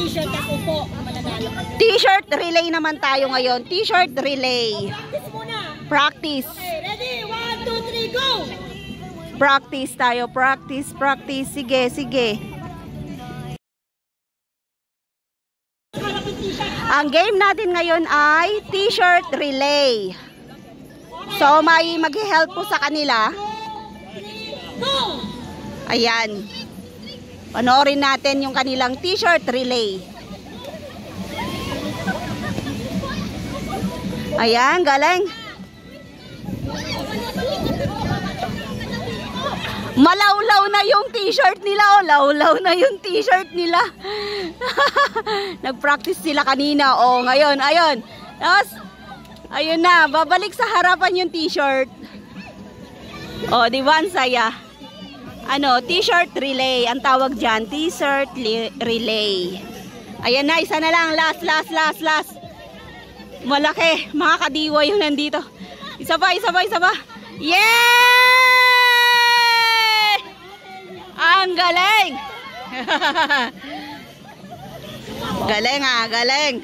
t-shirt at upo, mananalo. T-shirt relay naman tayo ngayon. T-shirt relay. Practice muna. Practice. Okay, ready? 1, 2, 3, go! Practice tayo. Practice, practice. Sige, sige. Ang game natin ngayon ay t-shirt relay. So, may mag-help po sa kanila. Go! Ayan. Panoorin natin yung kanilang t-shirt relay. Ayan, galing. Malawlaw na yung t-shirt nila. Oh, lawlaw na yung t-shirt nila. Nag-practice sila kanina. Oh, ngayon, ayun. Tapos, ayun na, babalik sa harapan yung t-shirt. Oh, di ba ang saya? Ano, t-shirt relay. Ang tawag dyan, t-shirt relay. Ayan na, isa na lang. Last. Malaki. Mga kadiwa yung nandito. Isa pa. Yay! Ang galing! Galing.